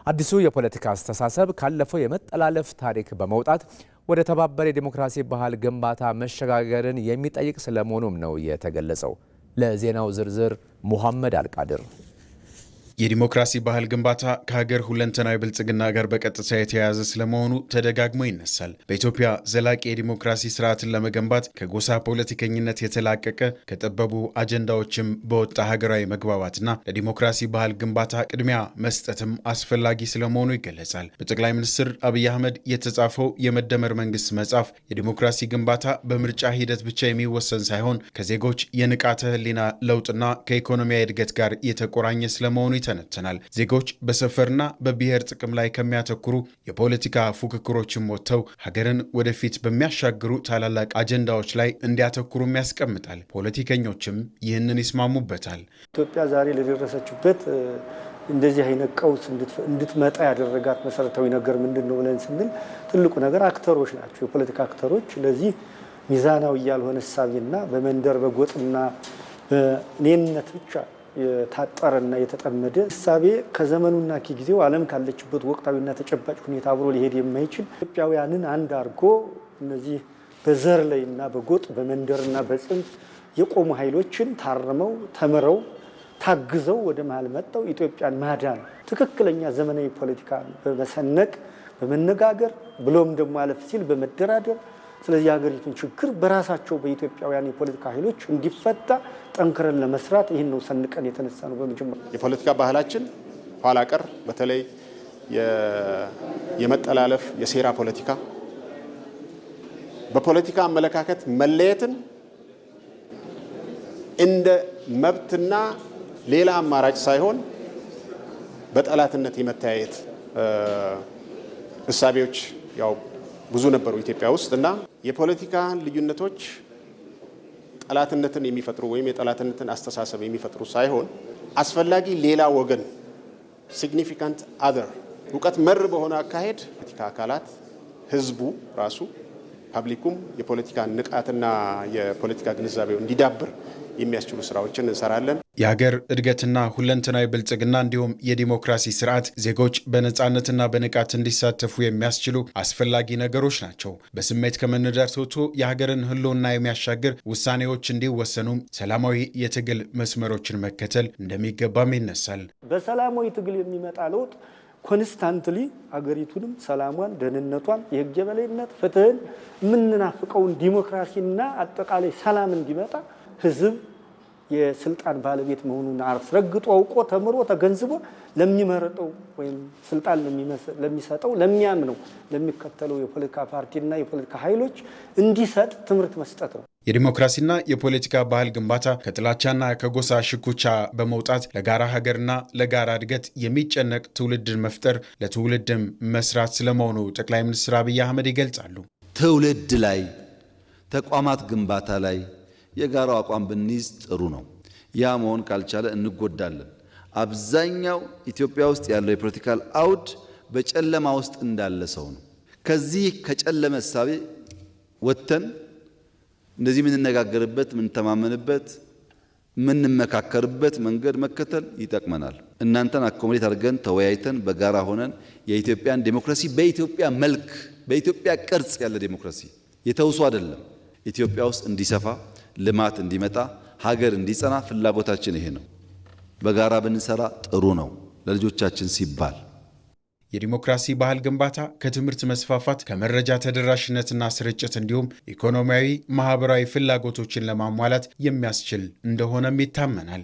A: አዲሱ የፖለቲካ አስተሳሰብ ካለፈው የመጠላለፍ ታሪክ በመውጣት ወደ ተባበረ የዲሞክራሲ ባህል ግንባታ መሸጋገርን የሚጠይቅ ስለመሆኑም ነው የተገለጸው። ለዜናው ዝርዝር ሙሐመድ አልቃድር።
P: የዲሞክራሲ ባህል ግንባታ ከሀገር ሁለንተናዊ ብልጽግና ጋር በቀጥታ የተያያዘ ስለመሆኑ ተደጋግሞ ይነሳል። በኢትዮጵያ ዘላቂ የዲሞክራሲ ስርዓትን ለመገንባት ከጎሳ ፖለቲከኝነት የተላቀቀ ከጠበቡ አጀንዳዎችም በወጣ ሀገራዊ መግባባትና ለዲሞክራሲ ባህል ግንባታ ቅድሚያ መስጠትም አስፈላጊ ስለመሆኑ ይገለጻል። በጠቅላይ ሚኒስትር አብይ አህመድ የተጻፈው የመደመር መንግስት መጽሐፍ የዲሞክራሲ ግንባታ በምርጫ ሂደት ብቻ የሚወሰን ሳይሆን ከዜጎች የንቃተ ህሊና ለውጥና ከኢኮኖሚያዊ እድገት ጋር የተቆራኘ ስለመሆኑ ይተነተናል። ዜጎች በሰፈርና በብሔር ጥቅም ላይ ከሚያተኩሩ የፖለቲካ ፉክክሮችም ወጥተው ሀገርን ወደፊት በሚያሻግሩ ታላላቅ አጀንዳዎች ላይ እንዲያተኩሩም ያስቀምጣል። ፖለቲከኞችም ይህንን ይስማሙበታል።
Q: ኢትዮጵያ ዛሬ ለደረሰችበት እንደዚህ አይነት ቀውስ እንድትመጣ ያደረጋት መሰረታዊ ነገር ምንድን ነው ብለን ስንል ትልቁ ነገር አክተሮች ናቸው። የፖለቲካ አክተሮች ለዚህ ሚዛናዊ ያልሆነ እሳቤና በመንደር በጎጥና በኔነት ብቻ የታጠረና የተጠመደ እሳቤ ከዘመኑና ከጊዜው ዓለም ካለችበት ወቅታዊና ተጨባጭ ሁኔታ አብሮ ሊሄድ የማይችል ኢትዮጵያውያንን አንድ አድርጎ እነዚህ በዘር ላይና በጎጥ በመንደርና በጽንፍ የቆሙ ኃይሎችን ታርመው ተምረው ታግዘው ወደ መሀል መጥተው ኢትዮጵያን ማዳን ትክክለኛ ዘመናዊ ፖለቲካ በመሰነቅ በመነጋገር ብሎም ደግሞ አለፍ ሲል በመደራደር ስለዚህ ሀገሪቱን ችግር በራሳቸው በኢትዮጵያውያን የፖለቲካ ኃይሎች እንዲፈታ ጠንክረን ለመስራት ይህን ነው ሰንቀን የተነሳ ነው። በመጀመሪያ
R: የፖለቲካ ባህላችን ኋላ ቀር፣ በተለይ የመጠላለፍ የሴራ ፖለቲካ፣ በፖለቲካ አመለካከት መለየትን እንደ መብትና ሌላ አማራጭ ሳይሆን በጠላትነት የመተያየት እሳቤዎች ያው ብዙ ነበሩ ኢትዮጵያ ውስጥ እና የፖለቲካ ልዩነቶች ጠላትነትን የሚፈጥሩ ወይም የጠላትነትን አስተሳሰብ የሚፈጥሩ ሳይሆን አስፈላጊ ሌላ ወገን ሲግኒፊካንት አዘር እውቀት መር በሆነ አካሄድ ፖለቲካ አካላት ህዝቡ ራሱ ፐብሊኩም የፖለቲካ ንቃትና የፖለቲካ ግንዛቤው እንዲዳብር የሚያስችሉ ስራዎችን እንሰራለን።
P: የሀገር እድገትና ሁለንተናዊ ብልጽግና እንዲሁም የዲሞክራሲ ስርዓት ዜጎች በነጻነትና በንቃት እንዲሳተፉ የሚያስችሉ አስፈላጊ ነገሮች ናቸው። በስሜት ከመንዳት ወጥቶ የሀገርን ህልውና የሚያሻግር ውሳኔዎች እንዲወሰኑም ሰላማዊ የትግል መስመሮችን መከተል እንደሚገባም ይነሳል።
Q: በሰላማዊ ትግል የሚመጣ ለውጥ ኮንስታንትሊ አገሪቱንም ሰላሟን፣ ደህንነቷን፣ የህግ የበላይነት፣ ፍትህን የምንናፍቀውን ዲሞክራሲና አጠቃላይ ሰላም እንዲመጣ ህዝብ የስልጣን ባለቤት መሆኑን አስረግጦ አውቆ ተምሮ ተገንዝቦ ለሚመረጠው ወይም ስልጣን ለሚሰጠው ለሚያምነው ለሚከተለው የፖለቲካ ፓርቲና የፖለቲካ ኃይሎች እንዲሰጥ ትምህርት መስጠት ነው።
P: የዲሞክራሲና የፖለቲካ ባህል ግንባታ ከጥላቻና ከጎሳ ሽኩቻ በመውጣት ለጋራ ሀገርና ለጋራ እድገት የሚጨነቅ ትውልድን መፍጠር ለትውልድም መስራት ስለመሆኑ ጠቅላይ ሚኒስትር አብይ አህመድ ይገልጻሉ።
S: ትውልድ ላይ ተቋማት ግንባታ ላይ የጋራው አቋም ብንይዝ ጥሩ ነው። ያ መሆን ካልቻለ እንጎዳለን። አብዛኛው ኢትዮጵያ ውስጥ ያለው የፖለቲካል አውድ በጨለማ ውስጥ እንዳለ ሰው ነው። ከዚህ ከጨለመ እሳቤ ወጥተን እንደዚህ የምንነጋገርበት፣ የምንተማመንበት፣ የምንመካከርበት መንገድ መከተል ይጠቅመናል። እናንተን አኮሞዴት አድርገን ተወያይተን በጋራ ሆነን የኢትዮጵያን ዴሞክራሲ በኢትዮጵያ መልክ በኢትዮጵያ ቅርጽ ያለ ዴሞክራሲ የተውሶ አይደለም ኢትዮጵያ ውስጥ እንዲሰፋ ልማት እንዲመጣ ሀገር እንዲጸና ፍላጎታችን ይሄ ነው። በጋራ ብንሰራ ጥሩ ነው ለልጆቻችን ሲባል።
P: የዲሞክራሲ ባህል ግንባታ ከትምህርት መስፋፋት ከመረጃ ተደራሽነትና ስርጭት እንዲሁም ኢኮኖሚያዊ፣ ማህበራዊ ፍላጎቶችን ለማሟላት የሚያስችል እንደሆነም ይታመናል።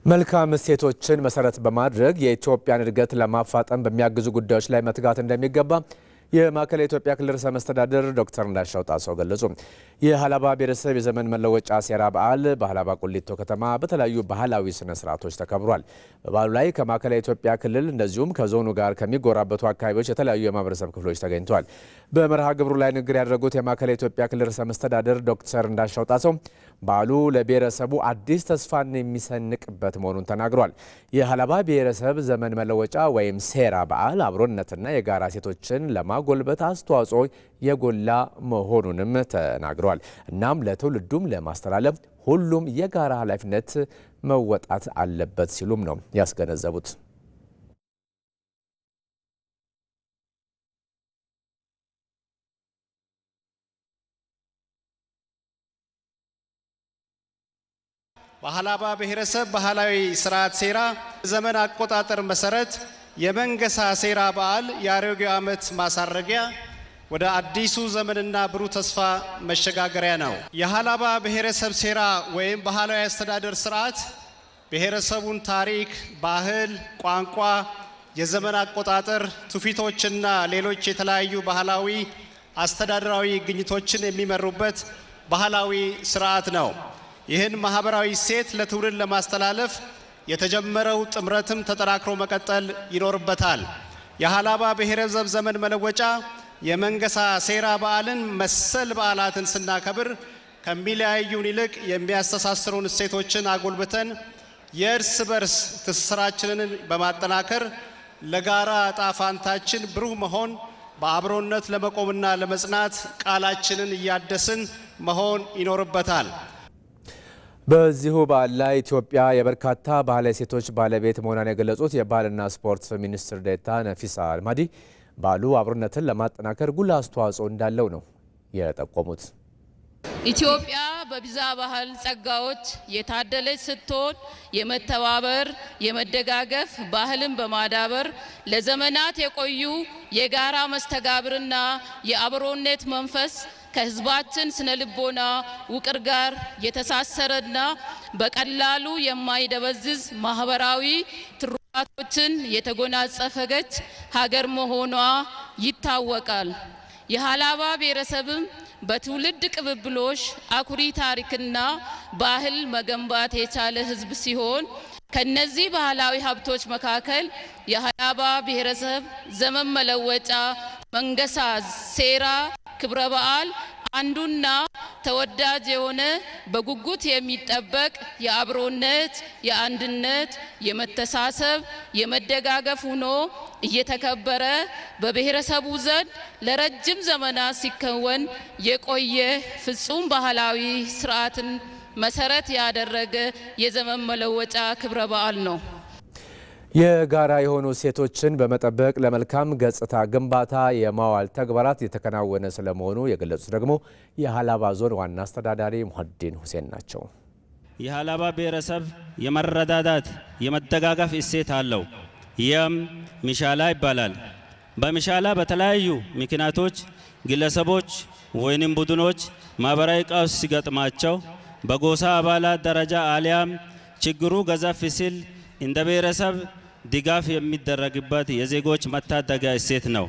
A: መልካም እሴቶችን መሰረት በማድረግ የኢትዮጵያን እድገት ለማፋጠን በሚያግዙ ጉዳዮች ላይ መትጋት እንደሚገባ የማዕከላዊ ኢትዮጵያ ክልል ርዕሰ መስተዳድር ዶክተር እንዳሻው ጣሰው ገለጹ። የሀላባ ብሔረሰብ የዘመን መለወጫ ሴራ በዓል በሀላባ ቁሊቶ ከተማ በተለያዩ ባህላዊ ስነ ስርዓቶች ተከብሯል። በበዓሉ ላይ ከማዕከላዊ ኢትዮጵያ ክልል እንደዚሁም ከዞኑ ጋር ከሚጎራበቱ አካባቢዎች የተለያዩ የማህበረሰብ ክፍሎች ተገኝተዋል። በመርሃ ግብሩ ላይ ንግግር ያደረጉት የማዕከላዊ ኢትዮጵያ ክልል ርዕሰ መስተዳድር ዶክተር እንዳሻው ጣሰው በዓሉ ለብሔረሰቡ አዲስ ተስፋን የሚሰንቅበት መሆኑን ተናግሯል። የሀላባ ብሔረሰብ ዘመን መለወጫ ወይም ሴራ በዓል አብሮነትና የጋራ ሴቶችን ለማጎልበት አስተዋጽኦ የጎላ መሆኑንም ተናግረዋል። እናም ለትውልዱም ለማስተላለፍ ሁሉም የጋራ ኃላፊነት መወጣት አለበት ሲሉም ነው ያስገነዘቡት።
I: በሀላባ ብሔረሰብ ባህላዊ ስርዓት ሴራ ዘመን አቆጣጠር መሰረት የመንገሳ ሴራ በዓል የአሮጌው ዓመት ማሳረጊያ ወደ አዲሱ ዘመንና ብሩህ ተስፋ መሸጋገሪያ ነው። የሀላባ ብሔረሰብ ሴራ ወይም ባህላዊ አስተዳደር ስርዓት ብሔረሰቡን ታሪክ፣ ባህል፣ ቋንቋ፣ የዘመን አቆጣጠር፣ ትውፊቶችና ሌሎች የተለያዩ ባህላዊ አስተዳደራዊ ግኝቶችን የሚመሩበት ባህላዊ ስርዓት ነው። ይህን ማህበራዊ እሴት ለትውልድ ለማስተላለፍ የተጀመረው ጥምረትም ተጠናክሮ መቀጠል ይኖርበታል። የሀላባ ብሔረሰብ ዘመን መለወጫ የመንገሳ ሴራ በዓልን መሰል በዓላትን ስናከብር ከሚለያዩን ይልቅ የሚያስተሳስሩን እሴቶችን አጎልብተን የእርስ በርስ ትስስራችንን በማጠናከር ለጋራ ዕጣ ፈንታችን ብሩህ መሆን በአብሮነት ለመቆምና ለመጽናት ቃላችንን እያደስን መሆን ይኖርበታል።
A: በዚሁ በዓል ላይ ኢትዮጵያ የበርካታ ባህላዊ ሴቶች ባለቤት መሆኗን የገለጹት የባህልና ስፖርት ሚኒስትር ዴኤታ ነፊሳ አልማዲ በዓሉ አብሮነትን ለማጠናከር ጉልህ አስተዋጽኦ እንዳለው ነው የጠቆሙት።
T: ኢትዮጵያ በብዛ ባህል ጸጋዎች የታደለች ስትሆን የመተባበር፣ የመደጋገፍ ባህልን በማዳበር ለዘመናት የቆዩ የጋራ መስተጋብርና የአብሮነት መንፈስ ከህዝባችን ስነ ልቦና ውቅር ጋር የተሳሰረና በቀላሉ የማይደበዝዝ ማህበራዊ ትሩፋቶችን የተጎናጸፈች ሀገር መሆኗ ይታወቃል። የሀላባ ብሔረሰብም በትውልድ ቅብብሎሽ አኩሪ ታሪክና ባህል መገንባት የቻለ ህዝብ ሲሆን ከነዚህ ባህላዊ ሀብቶች መካከል የሀላባ ብሔረሰብ ዘመን መለወጫ መንገሳ ሴራ ክብረ በዓል አንዱና ተወዳጅ የሆነ በጉጉት የሚጠበቅ የአብሮነት፣ የአንድነት፣ የመተሳሰብ፣ የመደጋገፍ ሆኖ እየተከበረ በብሔረሰቡ ዘንድ ለረጅም ዘመናት ሲከወን የቆየ ፍጹም ባህላዊ ስርዓትን መሰረት ያደረገ የዘመን መለወጫ ክብረ በዓል ነው።
A: የጋራ የሆኑ እሴቶችን በመጠበቅ ለመልካም ገጽታ ግንባታ የማዋል ተግባራት የተከናወነ ስለመሆኑ የገለጹት ደግሞ የሀላባ ዞን ዋና አስተዳዳሪ ሙሀዲን ሁሴን ናቸው።
U: የሀላባ ብሔረሰብ የመረዳዳት የመደጋገፍ እሴት አለው። ይህም ሚሻላ ይባላል። በሚሻላ በተለያዩ ምክንያቶች ግለሰቦች ወይንም ቡድኖች ማህበራዊ ቀውስ ሲገጥማቸው በጎሳ አባላት ደረጃ አሊያም ችግሩ ገዘፍ ሲል እንደ ብሔረሰብ ድጋፍ የሚደረግበት የዜጎች መታደጊያ እሴት ነው።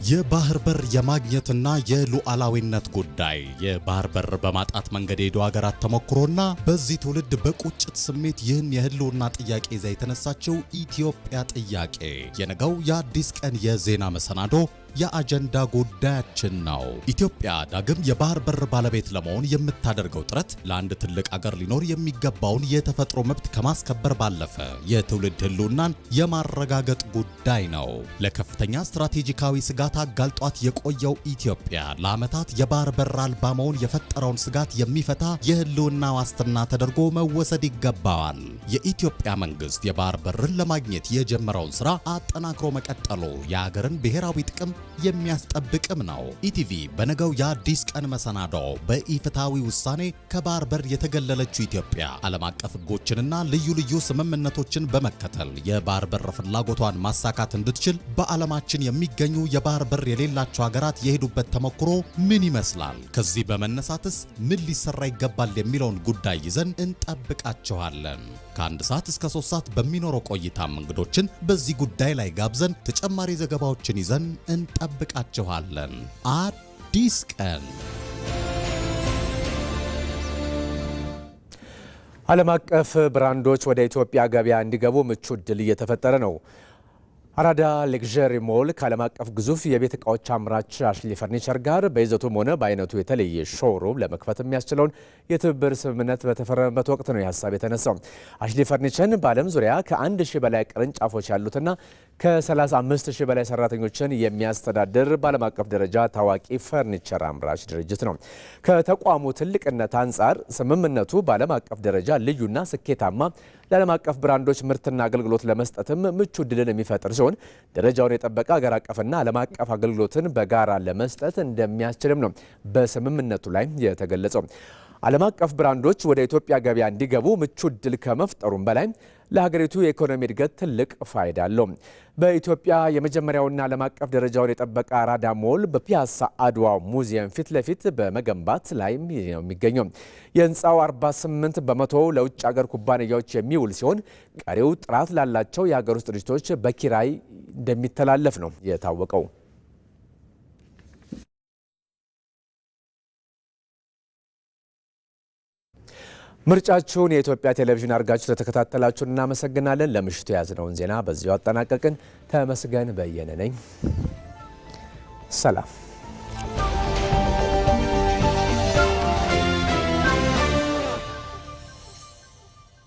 B: የባህር በር የማግኘትና የሉዓላዊነት ጉዳይ የባህር በር በማጣት መንገድ የሄዱ ሀገራት ተሞክሮና በዚህ ትውልድ በቁጭት ስሜት ይህን የህልውና ጥያቄ ይዛ የተነሳችው ኢትዮጵያ ጥያቄ የነገው የአዲስ ቀን የዜና መሰናዶ የአጀንዳ ጉዳያችን ነው። ኢትዮጵያ ዳግም የባህር በር ባለቤት ለመሆን የምታደርገው ጥረት ለአንድ ትልቅ አገር ሊኖር የሚገባውን የተፈጥሮ መብት ከማስከበር ባለፈ የትውልድ ህልውናን የማረጋገጥ ጉዳይ ነው። ለከፍተኛ ስትራቴጂካዊ ስጋት አጋልጧት የቆየው ኢትዮጵያ ለዓመታት የባህር በር አልባ መሆን የፈጠረውን ስጋት የሚፈታ የህልውና ዋስትና ተደርጎ መወሰድ ይገባዋል። የኢትዮጵያ መንግስት የባህር በርን ለማግኘት የጀመረውን ስራ አጠናክሮ መቀጠሉ የሀገርን ብሔራዊ ጥቅም የሚያስጠብቅም ነው። ኢቲቪ በነገው የአዲስ ቀን መሰናዶ በኢፍትሐዊ ውሳኔ ከባህር በር የተገለለችው ኢትዮጵያ ዓለም አቀፍ ህጎችንና ልዩ ልዩ ስምምነቶችን በመከተል የባህር በር ፍላጎቷን ማሳካት እንድትችል በዓለማችን የሚገኙ የባህር በር የሌላቸው ሀገራት የሄዱበት ተሞክሮ ምን ይመስላል? ከዚህ በመነሳትስ ምን ሊሰራ ይገባል የሚለውን ጉዳይ ይዘን እንጠብቃችኋለን። ከ1 ሰዓት እስከ 3 ሰዓት በሚኖረው ቆይታም እንግዶችን በዚህ ጉዳይ ላይ ጋብዘን ተጨማሪ ዘገባዎችን ይዘን እንጠብቃችኋለን። አዲስ ቀን።
A: ዓለም አቀፍ ብራንዶች ወደ ኢትዮጵያ ገበያ እንዲገቡ ምቹ ዕድል እየተፈጠረ ነው። አራዳ ሌክዠሪ ሞል ከዓለም አቀፍ ግዙፍ የቤት ዕቃዎች አምራች አሽሊ ፈርኒቸር ጋር በይዘቱም ሆነ በአይነቱ የተለየ ሾሩም ለመክፈት የሚያስችለውን የትብብር ስምምነት በተፈረመበት ወቅት ነው የሀሳብ የተነሳው። አሽሊ ፈርኒቸር በዓለም ዙሪያ ከ1000 በላይ ቅርንጫፎች ያሉትና ከ35000 በላይ ሰራተኞችን የሚያስተዳድር በዓለም አቀፍ ደረጃ ታዋቂ ፈርኒቸር አምራች ድርጅት ነው። ከተቋሙ ትልቅነት አንጻር ስምምነቱ በዓለም አቀፍ ደረጃ ልዩና ስኬታማ ለዓለም አቀፍ ብራንዶች ምርትና አገልግሎት ለመስጠትም ምቹ ዕድልን የሚፈጥር ሲሆን ደረጃውን የጠበቀ አገር አቀፍና ዓለም አቀፍ አገልግሎትን በጋራ ለመስጠት እንደሚያስችልም ነው በስምምነቱ ላይ የተገለጸው። ዓለም አቀፍ ብራንዶች ወደ ኢትዮጵያ ገበያ እንዲገቡ ምቹ ዕድል ከመፍጠሩም በላይ ለሀገሪቱ የኢኮኖሚ እድገት ትልቅ ፋይዳ አለው። በኢትዮጵያ የመጀመሪያውና ዓለም አቀፍ ደረጃውን የጠበቀ አራዳ ሞል በፒያሳ አድዋ ሙዚየም ፊት ለፊት በመገንባት ላይ ነው የሚገኘው። የህንፃው 48 በመቶ ለውጭ ሀገር ኩባንያዎች የሚውል ሲሆን ቀሪው ጥራት ላላቸው የሀገር ውስጥ ድርጅቶች በኪራይ እንደሚተላለፍ ነው የታወቀው። ምርጫችሁን የኢትዮጵያ ቴሌቪዥን አድርጋችሁ ለተከታተላችሁን እናመሰግናለን። ለምሽቱ የያዝነውን ዜና በዚሁ አጠናቀቅን። ተመስገን በየነ ነኝ። ሰላም።